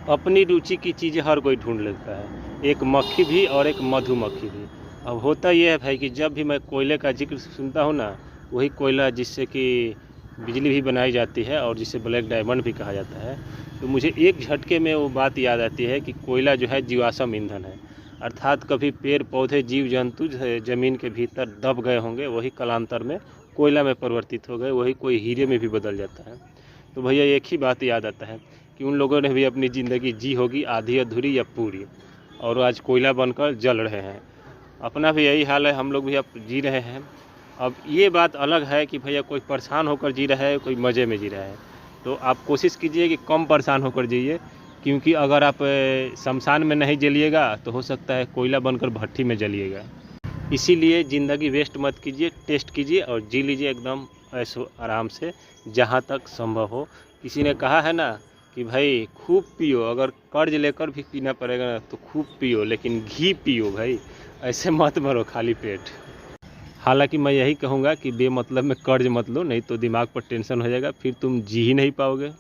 अपनी रुचि की चीज़ें हर कोई ढूंढ लेता है, एक मक्खी भी और एक मधुमक्खी भी। अब होता यह है भाई कि जब भी मैं कोयले का जिक्र सुनता हूँ ना, वही कोयला जिससे कि बिजली भी बनाई जाती है और जिसे ब्लैक डायमंड भी कहा जाता है, तो मुझे एक झटके में वो बात याद आती है कि कोयला जो है जीवाश्म ईंधन है। अर्थात कभी पेड़ पौधे जीव जंतु ज़मीन के भीतर दब गए होंगे, वही कालांतर में कोयला में परिवर्तित हो गए, वही कोई हीरे में भी बदल जाता है। तो भैया एक ही बात याद आता है कि उन लोगों ने भी अपनी ज़िंदगी जी होगी, आधी अधूरी या पूरी, और आज कोयला बनकर जल रहे हैं। अपना भी यही हाल है, हम लोग भी अब जी रहे हैं। अब ये बात अलग है कि भैया कोई परेशान होकर जी रहा है, कोई मज़े में जी रहा है। तो आप कोशिश कीजिए कि कम परेशान होकर जिए, क्योंकि अगर आप शमशान में नहीं जलिएगा तो हो सकता है कोयला बनकर भट्ठी में जलिएगा। इसीलिए ज़िंदगी वेस्ट मत कीजिए, टेस्ट कीजिए और जी लीजिए एकदम ऐशो आराम से, जहाँ तक संभव हो। किसी ने कहा है ना कि भाई खूब पियो, अगर कर्ज लेकर भी पीना पड़ेगा ना तो खूब पियो, लेकिन घी पियो भाई, ऐसे मत मरो खाली पेट। हालांकि मैं यही कहूँगा कि बेमतलब में कर्ज मत लो, नहीं तो दिमाग पर टेंशन हो जाएगा, फिर तुम जी ही नहीं पाओगे।